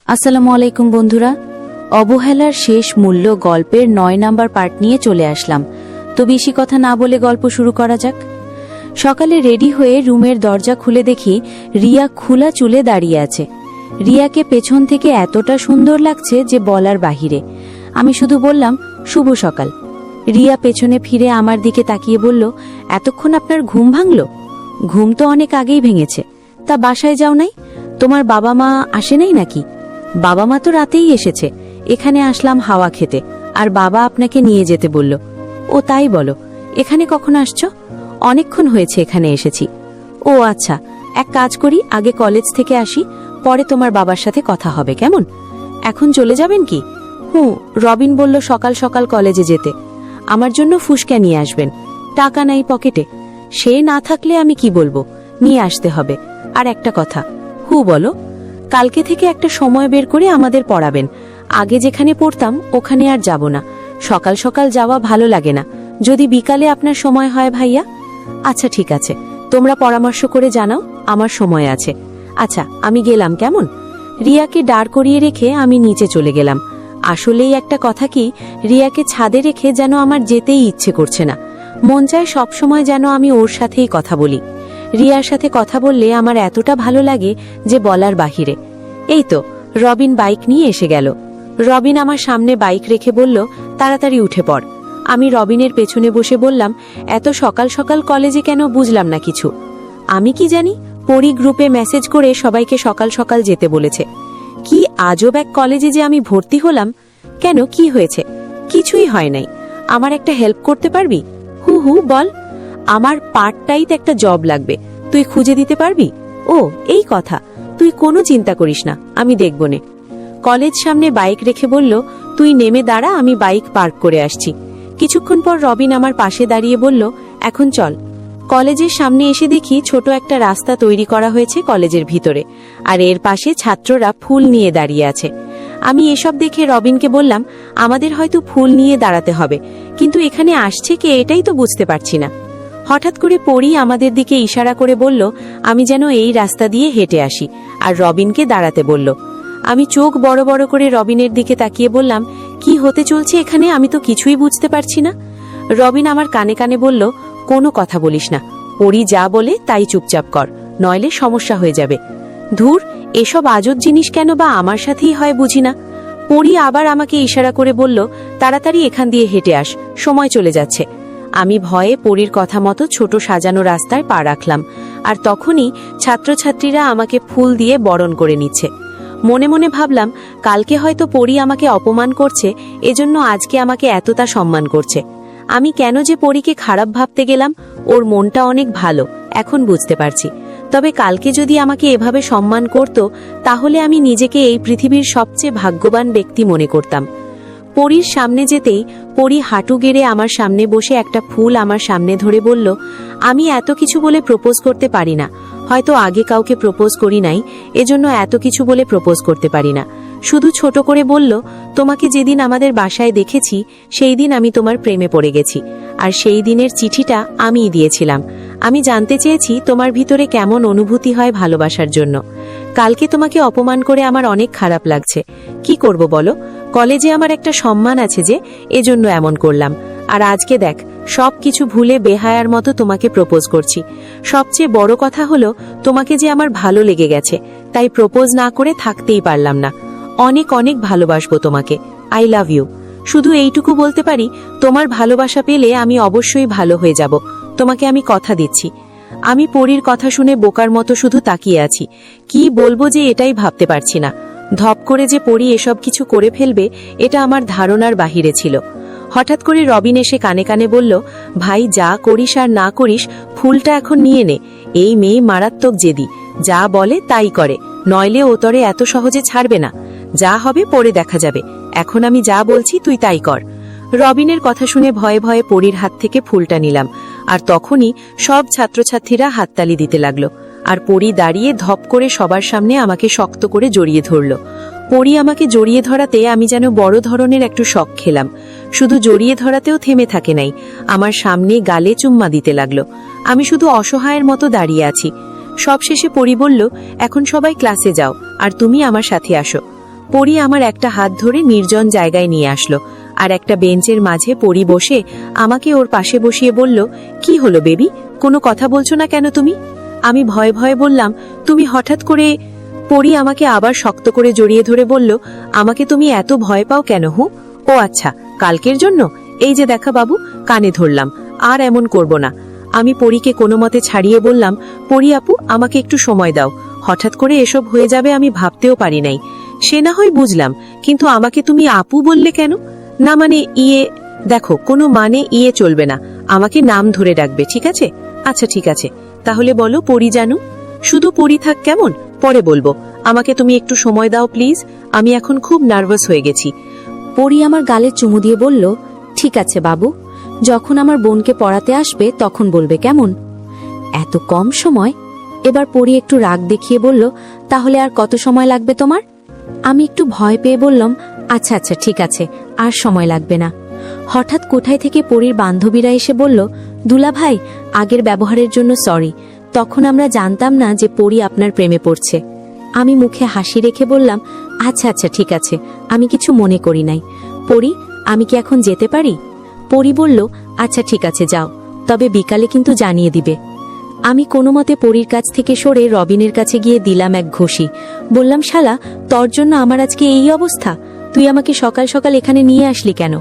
আসসালামু আলাইকুম বন্ধুরা, অবহেলার শেষ মূল্য গল্পের ৯ নাম্বার পার্ট নিয়ে চলে আসলাম। তো বেশি কথা না বলে গল্প শুরু করা যাক। সকালে রেডি হয়ে রুমের দরজা খুলে দেখি রিয়া খোলা চুলে দাঁড়িয়ে আছে। রিয়াকে পেছন থেকে এতটা সুন্দর লাগছে যে বলার বাহিরে। আমি শুধু বললাম, শুভ সকাল। রিয়া পেছনে ফিরে আমার দিকে তাকিয়ে বলল, এতক্ষণ আপনার ঘুম ভাঙল? ঘুম তো অনেক আগেই ভেঙেছে। তা বাসায় যাও নাই? তোমার বাবা মা আসে নাই নাকি? বাবা মা তো রাতেই এসেছে, এখানে আসলাম হাওয়া খেতে, আর বাবা আপনাকে নিয়ে যেতে বলল। ও তাই বলো, এখানে কখন আসছো? অনেকক্ষণ হয়েছে এখানে এসেছি। ও আচ্ছা, এক কাজ করি, আগে কলেজ থেকে আসি, পরে তোমার বাবার সাথে কথা হবে, কেমন? এখন চলে যাবেন কি? রবিন বলল সকাল সকাল কলেজে যেতে। আমার জন্য ফুসকা নিয়ে আসবেন। টাকা নাই পকেটে। সে না থাকলে আমি কি বলবো, নিয়ে আসতে হবে। আর একটা কথা। বলো। কালকে থেকে একটা সময় বের করে আমাদের পড়াবেন। আগে যেখানে পড়তাম ওখানে আর যাব না। সকাল সকাল যাওয়া ভালো লাগে না। যদি বিকালে আপনার সময় হয় ভাইয়া? আচ্ছা ঠিক আছে, তোমরা পরামর্শ করে জানাও, আমার সময় আছে। আচ্ছা আমি গেলাম, কেমন? রিয়াকে দাঁড় করিয়ে রেখে আমি নিচে চলে গেলাম। আসলেই একটা কথা কি, রিয়াকে ছাদে রেখে যেন আমার যেতেই ইচ্ছে করছে না। মন চায় সবসময় যেন আমি ওর সাথেই কথা বলি। রিয়ার সাথে কথা বললে আমার এতটা ভালো লাগে যে বলার বাহিরে। এই তো রবিন বাইক নিয়ে এসে গেল। রবিন আমার সামনে বাইক রেখে বলল, তাড়াতাড়ি উঠে পড়। আমি রবিনের পেছনে বসে বললাম, এত সকাল সকাল কলেজে কেন, বুঝলাম না কিছু। আমি কি জানি, পরি গ্রুপে মেসেজ করে সবাইকে সকাল সকাল যেতে বলেছে। কি আজব এক কলেজে যে আমি ভর্তি হলাম। কেন, কি হয়েছে? কিছুই হয় নাই। আমার একটা হেল্প করতে পারবি? বল। আমার পার্ট টাইম একটা জব লাগবে, তুই খুঁজে দিতে পারবি? ও এই কথা, তুই কোনো চিন্তা করিস না, আমি দেখব নে। কলেজ সামনে বাইক রেখে বলল, তুই নেমে দাঁড়া, আমি বাইক পার্ক করে আসছি। কিছুক্ষণ পর রবিন আমার পাশে দাঁড়িয়ে বলল, এখন চল। কলেজের সামনে এসে দেখি ছোট একটা রাস্তা তৈরি করা হয়েছে কলেজের ভিতরে, আর এর পাশে ছাত্ররা ফুল নিয়ে দাঁড়িয়ে আছে। আমি এসব দেখে রবিনকে বললাম, আমাদের হয়তো ফুল নিয়ে দাঁড়াতে হবে, কিন্তু এখানে আসছে কে এটাই তো বুঝতে পারছি না। হঠাৎ করে পরি আমাদের দিকে ইশারা করে বলল, আমি যেন এই রাস্তা দিয়ে হেঁটে আসি, আর রবিনকে দাঁড়াতে বলল। আমি চোখ বড় বড় করে রবিনের দিকে তাকিয়ে বললাম, কি হতে চলছে এখানে, আমি তো কিছুই বুঝতে পারছি না। রবিন আমার কানে কানে বলল, কোনো কথা বলিস না, পরি যা বলে তাই চুপচাপ কর, নইলে সমস্যা হয়ে যাবে। ধুর, এসব আজব জিনিস কেন বা আমার সাথেই হয় বুঝি না। পরি আবার আমাকে ইশারা করে বলল, তাড়াতাড়ি এখান দিয়ে হেঁটে আস, সময় চলে যাচ্ছে। আমি ভয়ে পরীর কথা মতো ছোট সাজানো রাস্তায় পা রাখলাম, আর তখনই ছাত্রছাত্রীরা আমাকে ফুল দিয়ে বরণ করে নিচ্ছে। মনে মনে ভাবলাম, কালকে হয়তো পরি আমাকে অপমান করছে, এজন্য আজকে আমাকে এতটা সম্মান করছে। আমি কেন যে পরীকে খারাপ ভাবতে গেলাম, ওর মনটা অনেক ভালো, এখন বুঝতে পারছি। তবে কালকে যদি আমাকে এভাবে সম্মান করত, তাহলে আমি নিজেকে এই পৃথিবীর সবচেয়ে ভাগ্যবান ব্যক্তি মনে করতাম। পরীর সামনে যেতেই পরি হাঁটু গেড়ে আমার সামনে বসে একটা ফুল আমার সামনে ধরে বলল, আমি এত কিছু বলে প্রপোজ করতে পারি না, হয়তো আগে কাউকে প্রপোজ করি নাই, এজন্য এত কিছু বলে প্রপোজ করতে পারি না। শুধু ছোট করে বলল, তোমাকে যেদিন আমাদের বাসায় দেখেছি সেই দিন আমি তোমার প্রেমে পড়ে গেছি, আর সেই দিনের চিঠিটা আমিই দিয়েছিলাম। আমি জানতে চেয়েছি তোমার ভিতরে কেমন অনুভূতি হয় ভালোবাসার জন্য। কালকে তোমাকে অপমান করে আমার অনেক খারাপ লাগছে। কি করব বলো, কলেজে আমার একটা সম্মান আছে যে, এজন্য এমন করলাম। আর আজকে দেখ, সব কিছু ভুলে বেহায়ার মতো তোমাকে প্রপোজ করছি। সবচেয়ে বড় কথা হলো, তোমাকে যে আমার ভালো লেগে গেছে, তাই প্রপোজ না করে থাকতেই পারলাম না। অনেক অনেক ভালোবাসবো তোমাকে, আই লাভ ইউ। শুধু এইটুকু বলতে পারি, তোমার ভালোবাসা পেলে আমি অবশ্যই ভালো হয়ে যাব, তোমাকে আমি কথা দিচ্ছি। আমি পরীর কথা শুনে বোকার মতো শুধু তাকিয়ে আছি। কি বলবো যে এটাই ভাবতে পারছি না। ধপ করে যে পরি এসব কিছু করে ফেলবে, এটা আমার ধারণার বাহিরে ছিল। হঠাৎ করে রবিন এসে কানে কানে বলল, ভাই যা করিস আর না করিস, ফুলটা এখন নিয়ে নে। এই মেয়ে মারাত্মক জেদি, যা বলে তাই করে, নইলে ও তরে এত সহজে ছাড়বে না। যা হবে পরে দেখা যাবে, এখন আমি যা বলছি তুই তাই কর। রবিনের কথা শুনে ভয়ে ভয়ে পরীর হাত থেকে ফুলটা নিলাম, আর তখনই সব ছাত্রছাত্রীরা হাততালি দিতে লাগলো, আর পরি দাঁড়িয়ে ধপ করে সবার সামনে আমাকে শক্ত করে জড়িয়ে ধরল। পরি আমাকে জড়িয়ে ধরাতে আমি যেন বড় ধরনের একটু শক খেলাম। শুধু জড়িয়ে ধরাতেও থেমে থাকে নাই, আমার সামনে গালে চুম্মা দিতে লাগলো। আমি শুধু অসহায়ের মতো দাঁড়িয়ে আছি। সবশেষে পরি বলল, এখন সবাই ক্লাসে যাও, আর তুমি আমার সাথে আসো। পরি আমার একটা হাত ধরে নির্জন জায়গায় নিয়ে আসলো, আর একটা বেঞ্চের মাঝে পরি বসে আমাকে ওর পাশে বসিয়ে বলল, কি হলো বেবি, কোনো কথা বলছো না কেন তুমি? আমি ভয়ে ভয়ে বললাম, তুমি হঠাৎ করে। পরি আমাকে আবার শক্ত করে জড়িয়ে ধরে বলল, আমাকে তুমি এত ভয় পাও কেন? ও আচ্ছা, কালকের জন্য? এই যে দেখা বাবু, কানে ধরলাম, আর এমন করব না। আমি পরীকে কোনো মতে ছাড়িয়ে বললাম, পরি আপু, আমাকে একটু সময় দাও, হঠাৎ করে এসব হয়ে যাবে আমি ভাবতেও পারি নাই। সে না হয় বুঝলাম, কিন্তু আমাকে তুমি আপু বললে কেন? না মানে দেখো, কোনো মানে চলবে না, আমাকে নাম ধরে ডাকবে, ঠিক আছে? আচ্ছা ঠিক আছে, তাহলে বলো পরি জানু। শুধু পরি থাক কেমন, পরে বলবো। আমাকে তুমি একটু সময় দাও প্লিজ, আমি এখন খুব নার্ভাস হয়ে গেছি। পরি আমার গালে চুমু দিয়ে বলল, ঠিক আছে বাবু, যখন আমার বোনকে পড়াতে আসবে তখন বলবে, কেমন? এত কম সময়? এবার পরি একটু রাগ দেখিয়ে বলল, তাহলে আর কত সময় লাগবে তোমার? আমি একটু ভয় পেয়ে বললাম, আচ্ছা আচ্ছা ঠিক আছে, আর সময় লাগবে না। হঠাৎ কোথায় থেকে পরির বান্ধবীরা এসে বলল, দুলা ভাই, আগের ব্যবহারের জন্য সরি, তখন আমরা জানতাম না যে পরি আপনার প্রেমে পড়ছে। আমি মুখে হাসি রেখে বললাম, আচ্ছা আচ্ছা ঠিক আছে, আমি কিছু মনে করি নাই। পরি, আমি কি এখন যেতে পারি? পরি বলল, আচ্ছা ঠিক আছে যাও, তবে বিকালে কিন্তু জানিয়ে দিবে। আমি কোনো মতে পরির কাছ থেকে সরে রবিনের কাছে গিয়ে দিলাম এক ঘষি। বললাম, শালা, তোর জন্য আমার আজকে এই অবস্থা, তুই আমাকে সকাল সকাল এখানে নিয়ে আসলি কেন?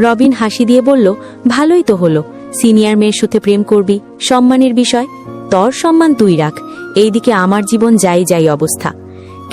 রবিন হাসি দিয়ে বলল, ভালোই তো হলো, সিনিয়র মেয়ের সাথে প্রেম করবি, সম্মানের বিষয়, তোর সম্মান তুই রাখ, এইদিকে আমার জীবন যাই যাই অবস্থা।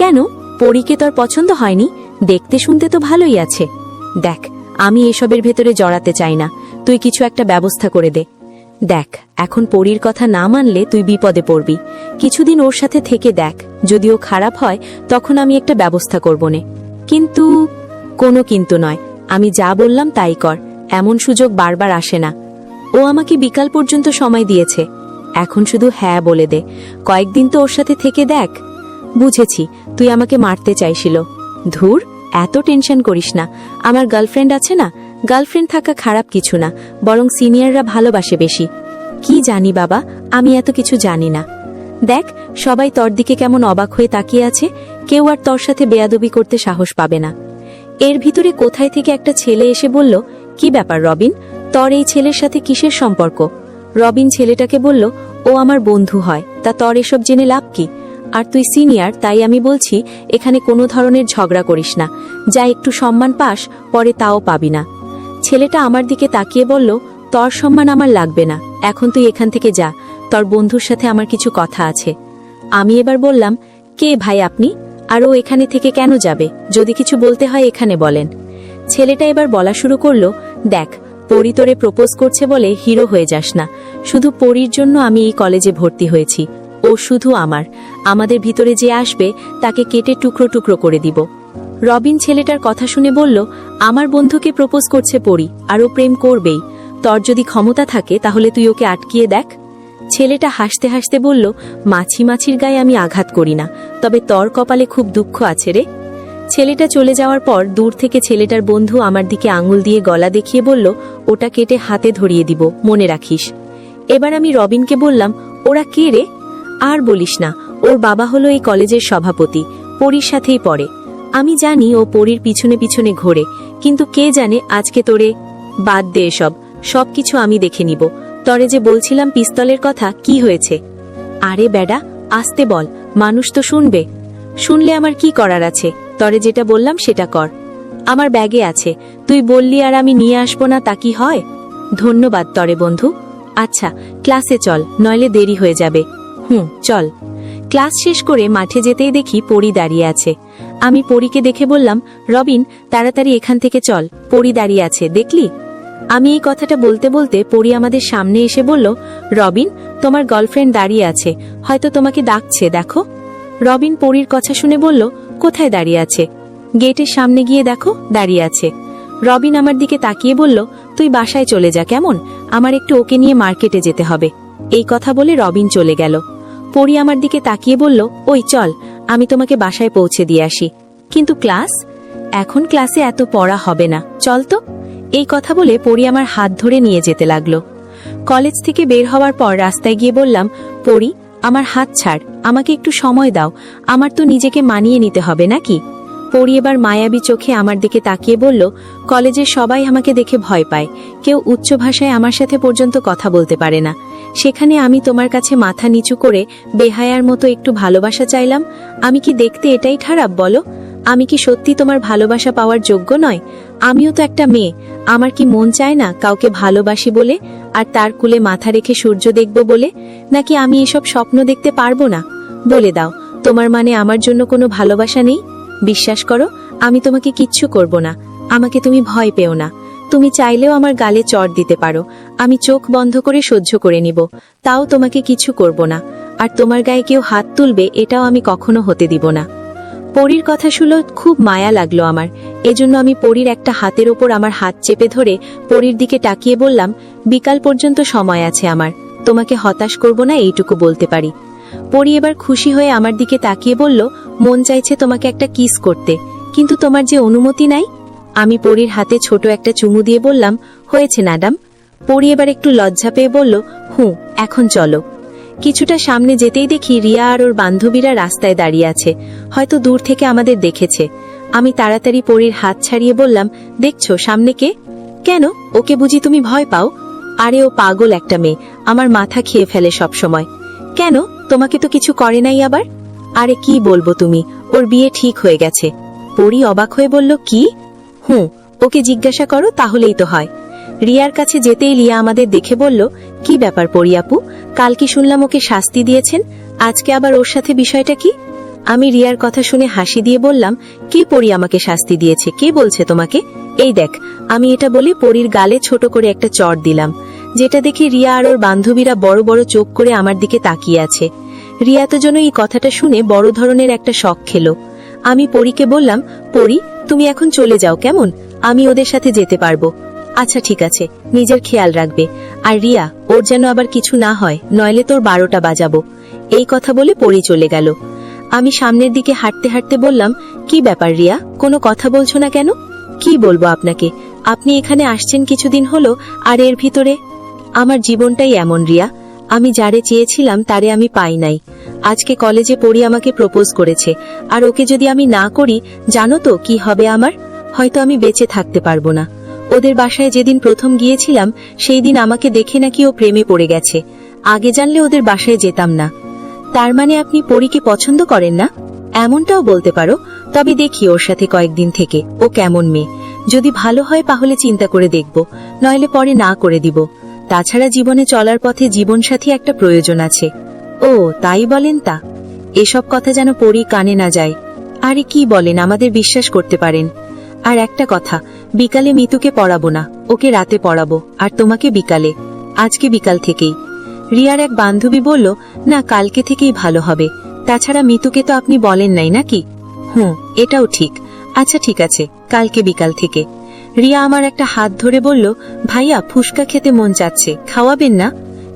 কেন, পরীকে তোর পছন্দ হয়নি? দেখতে শুনতে তো ভালোই আছে। দেখ, আমি এসবের ভেতরে জড়াতে চাই না, তুই কিছু একটা ব্যবস্থা করে দে। দেখ, এখন পরীর কথা না মানলে তুই বিপদে পড়বি, কিছুদিন ওর সাথে থেকে দেখ, যদি ও খারাপ হয় তখন আমি একটা ব্যবস্থা করব নে। কিন্তু? কোনো কিন্তু নয়, আমি যা বললাম তাই কর, এমন সুযোগ বারবার আসে না। ও আমাকে বিকাল পর্যন্ত সময় দিয়েছে, এখন শুধু হ্যাঁ বলে দে, কয়েকদিন তো ওর সাথে থেকে দেখ। বুঝেছি, তুই আমাকে মারতে চাইছিল। ধুর, এত টেনশন করিস না, আমার গার্লফ্রেন্ড আছে না, গার্লফ্রেন্ড থাকা খারাপ কিছু না, বরং সিনিয়ররা ভালোবাসে বেশি। কি জানি বাবা, আমি এত কিছু জানি না। দেখ, সবাই তোর দিকে কেমন অবাক হয়ে তাকিয়ে আছে, কেউ আর তোর সাথে বেয়াদবি করতে সাহস পাবে না। এর ভিতরে কোথায় থেকে একটা ছেলে এসে বলল, কি ব্যাপার রবিন, তোর এই ছেলের সাথে কিসের সম্পর্ক? রবিন ছেলেটাকে বলল, ও আমার বন্ধু হয়, তা তোর এসব জেনে লাভ কি? আর তুই সিনিয়র, তাই আমি বলছি এখানে কোনো ধরনের ঝগড়া করিস না, যা একটু সম্মান পাস পরে তাও পাবি না। ছেলেটা আমার দিকে তাকিয়ে বলল, তোর সম্মান আমার লাগবে না, এখন তুই এখান থেকে যা, তোর বন্ধুর সাথে আমার কিছু কথা আছে। আমি এবার বললাম, কে ভাই আপনি, আর ও এখানে থেকে কেন যাবে? যদি কিছু বলতে হয় এখানে বলেন। ছেলেটা এবার বলা শুরু করলো, দেখ, পরি তোরে প্রপোজ করছে বলে হিরো হয়ে যাস না, শুধু পরির জন্য আমি এই কলেজে ভর্তি হয়েছি, ও শুধু আমাদের ভিতরে যে আসবে তাকে কেটে টুকরো টুকরো করে দিব। রবিন ছেলেটার কথা শুনে বলল, আমার বন্ধুকে প্রপোজ করছে পরি, আর ও প্রেম করবেই, তোর যদি ক্ষমতা থাকে তাহলে তুই ওকে আটকিয়ে দেখ। ছেলেটা হাসতে হাসতে বলল, মাছির গায়ে আমি আঘাত করি না, তবে তোর কপালে খুব দুঃখ আছে রে। ছেলেটা চলে যাওয়ার পর দূর থেকে ছেলেটার বন্ধু আমার দিকে আঙুল দিয়ে গলা দেখিয়ে বলল, ওটা কেটে হাতে ধরিয়ে দিব, মনে রাখিস। এবার আমি রবিনকে বললাম, ওরা কে রে? আর বলিস না, ওর বাবা হলো এই কলেজের সভাপতি, পরির সাথেই পড়ে। আমি জানি ও পরির পিছনে পিছনে ঘোরে, কিন্তু কে জানে আজকে তোরে। বাদ দে এসব, সবকিছু আমি দেখে নিব। তরে যে বলছিলাম পিস্তলের কথা, কি হয়েছে? আরে বেডা, আস্তে বল, মানুষ তো শুনবে। শুনলে আমার কি করার আছে, তরে যেটা বললাম সেটা কর। আমার ব্যাগে আছে, তুই বললি আর আমি নিয়ে আসবো না, তা কি হয়? ধন্যবাদ তরে বন্ধু। আচ্ছা, ক্লাসে চল, নইলে দেরি হয়ে যাবে। চল। ক্লাস শেষ করে মাঠে যেতেই দেখি পরি দাঁড়িয়ে আছে। আমি পরিকে দেখে বললাম, রবিন, তাড়াতাড়ি এখান থেকে চল, পরি দাঁড়িয়ে আছে, দেখলি? আমি এই কথাটা বলতে বলতে পরি আমাদের সামনে এসে বলল, রবিন, তোমার গার্লফ্রেন্ড দাঁড়িয়ে আছে, হয়তো তোমাকে ডাকছে, দেখো। রবিন পরির কথা শুনে বলল, কোথায় দাঁড়িয়ে আছে? গেটের সামনে গিয়ে দেখো, দাঁড়িয়ে আছে। রবিন আমার দিকে তাকিয়ে বলল, তুই বাসায় চলে যা কেমন, আমার একটু ওকে নিয়ে মার্কেটে যেতে হবে। এই কথা বলে রবিন চলে গেল। পরি আমার দিকে তাকিয়ে বলল, ওই চল, আমি তোমাকে বাসায় পৌঁছে দিয়ে আসি। কিন্তু ক্লাস? এখন ক্লাসে এত পড়া হবে না, চল তো। এই কথা বলে পরি আমার হাত ধরে নিয়ে যেতে লাগলো। কলেজ থেকে বের হওয়ার পর রাস্তায় গিয়ে বললাম, পরি, আমার হাত ছাড়, আমাকে একটু সময় দাও, আমার তো নিজেকে মানিয়ে নিতে হবে নাকি? পরি এবার মায়াবী চোখে আমার দিকে তাকিয়ে বলল, কলেজের সবাই আমাকে দেখে ভয় পায়, কেউ উচ্চ ভাষায় আমার সাথে পর্যন্ত কথা বলতে পারে না। সেখানে আমি তোমার কাছে মাথা নিচু করে বেহায়ার মতো একটু ভালোবাসা চাইলাম। আমি কি দেখতে এটাই খারাপ বলো? আমি কি সত্যি তোমার ভালোবাসা পাওয়ার যোগ্য নয়? আমিও তো একটা মেয়ে, আমার কি মন চায় না কাউকে ভালোবাসি বলে আর তার কুলে মাথা রেখে সূর্য দেখব বলে? নাকি আমি এসব স্বপ্ন দেখতে পারবো না? বলে দাও, তোমার মানে আমার জন্য কোনো ভালোবাসা নেই? বিশ্বাস করো, আমি তোমাকে কিচ্ছু করব না। আমাকে তুমি ভয় পেও না। তুমি চাইলেও আমার গালে চড় দিতে পারো, আমি চোখ বন্ধ করে সহ্য করে নিব, তাও তোমাকে কিছু করব না। আর তোমার গায়ে কেউ হাত তুলবে এটাও আমি কখনো হতে দিব না। পরীর কথা শুনে খুব মায়া লাগলো আমার। এজন্য আমি পরীর একটা হাতের ওপর আমার হাত চেপে ধরে পরীর দিকে তাকিয়ে বললাম, বিকাল পর্যন্ত সময় আছে আমার, তোমাকে হতাশ করব না এইটুকু বলতে পারি। পরী এবার খুশি হয়ে আমার দিকে তাকিয়ে বলল, মন চাইছে তোমাকে একটা কিস করতে, কিন্তু তোমার যে অনুমতি নাই। আমি পরীর হাতে ছোট একটা চুমু দিয়ে বললাম, হয়েছে ম্যাডাম। পরী এবার একটু লজ্জা পেয়ে বলল, এখন চলো। কিছুটা সামনে যেতেই দেখি রিয়া আর ওর বান্ধবীরা রাস্তায় দাঁড়িয়ে আছে, হয়তো দূর থেকে আমাদের দেখেছে। আমি তাড়াতাড়ি পরীর হাত ছাড়িয়ে বললাম, দেখছো সামনে কে? কেন, ওকে বুঝি তুমি ভয় পাও? আরে ও পাগল একটা মেয়ে, আমার মাথা খেয়ে ফেলে সব সময়। কেন, তোমাকে তো কিছু করে নাই আবার? আরে কি বলবো তুমি, ওর বিয়ে ঠিক হয়ে গেছে। পরী অবাক হয়ে বলল, কি? ওকে জিজ্ঞাসা করো, তাহলেই তো হয়। রিয়ার কাছে যেতেই রিয়া আমাদের দেখে বলল, কি ব্যাপার পরী আপু, কাল কি শুনলাম ওকে শাস্তি দিয়েছেন, আজকে আবার ওর সাথে বিষয়টা কি? আমি রিয়ার কথা শুনে হাসি দিয়ে বললাম, কে পরী আমাকে শাস্তি দিয়েছে, কে বলছে তোমাকে? এই দেখ। আমি এটা বলে পরীর গালে ছোট করে একটা চড় দিলাম, যেটা দেখে রিয়া আর ওর বান্ধবীরা বড় বড় চোখ করে আমার দিকে তাকিয়ে আছে। রিয়া তো যেন এই কথাটা শুনে বড় ধরনের একটা শক খেলো। আমি পরীকে বললাম, পরী তুমি এখন চলে যাও কেমন, আমি ওদের সাথে যেতে পারবো। আচ্ছা ঠিক আছে, নিজের খেয়াল রাখবে। আর রিয়া, ওর যেন আবার কিছু না হয়, নইলে তোর 12টা বাজাবো। এই কথা বলে পরী চলে গেল। আমি সামনের দিকে হাঁটতে হাঁটতে বললাম, কি ব্যাপার রিয়া, কোনো কথা বলছো না কেন? কি বলবো আপনাকে, আপনি এখানে আসছেন কিছুদিন হলো, আর এর ভিতরে আমার জীবনটাই এমন রিয়া, আমি যারে চেয়েছিলাম তারে আমি পাই নাই। আজকে কলেজে পড়ি আমাকে প্রপোজ করেছে, আর ওকে যদি আমি না করি, জানো তো কি হবে আমার? হয়তো আমি বেঁচে থাকতে পারবো না। ওদের বাসায় যেদিন প্রথম গিয়েছিলাম, সেই দিন আমাকে দেখে নাকি ও প্রেমে পড়ে গেছে। আগে জানলে ওদের বাসায় যেতাম না। তার মানে আপনি পরীকে পছন্দ করেন না? এমনটাও বলতে পারো, তবে দেখি ওর সাথে কয়েকদিন থেকে ও কেমন মেয়ে। যদি ভালো হয় তাহলে চিন্তা করে দেখব, নইলে পরে না করে দিব। তাছাড়া জীবনে চলার পথে জীবনসাথী একটা প্রয়োজন আছে। ও তাই বলেন? তা এসব কথা যেন পরী কানে না যায়। আরে কি বলেন, আমাদের বিশ্বাস করতে পারেন। আর একটা কথা, বিকালে মিতুকে পড়াবো না, ওকে রাতে পড়াবো, আর তোমাকে বিকালে। আজকে বিকাল থেকেই। রিয়ার এক বান্ধবী বলল, না কালকে থেকেই ভালো হবে। তাছাড়া মিতুকে তো আপনি বলেন নাই নাকি? এটাও ঠিক। আচ্ছা ঠিক আছে, কালকে বিকাল থেকে। রিয়া আমার একটা হাত ধরে বলল, ভাইয়া ফুসকা খেতে মন চাচ্ছে, খাওয়াবেন না?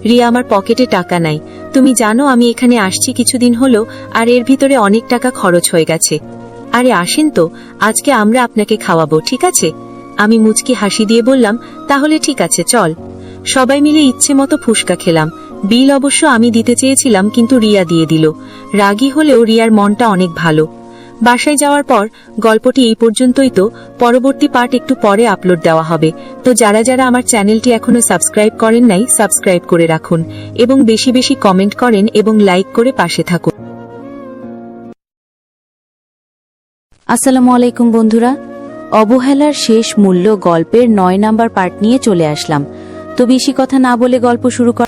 রিয়া, আমার পকেটে টাকা নাই, তুমি জানো আমি এখানে আসছি কিছুদিন হলো, আর এর ভিতরে অনেক টাকা খরচ হয়ে গেছে। আরে আসেন তো, আজকে আমরা আপনাকে খাওয়াবো, ঠিক আছে? আমি মুচকি হাসি দিয়ে বললাম, তাহলে ঠিক আছে চল। সবাই মিলে ইচ্ছে মতো ফুসকা খেলাম। বিল অবশ্য আমি দিতে চেয়েছিলাম, কিন্তু রিয়া দিয়ে দিল। রাগী হলেও রিয়ার মনটা অনেক ভালো। বাসায় যাওয়ার পর গল্পটি এই পর্যন্তই। তো পরবর্তী পার্ট একটু পরে আপলোড দেওয়া হবে। তো যারা যারা আমার চ্যানেলটি এখনো সাবস্ক্রাইব করেন নাই, সাবস্ক্রাইব করে রাখুন এবং বেশি বেশি কমেন্ট করেন এবং লাইক করে পাশে থাকুন। আসসালামু আলাইকুম বন্ধুরা, অবহেলার শেষ মূল্য গল্পের 9 নাম্বার পার্ট নিয়ে চলে আসলাম। তো বেশি কথা না বলে গল্প শুরু কর।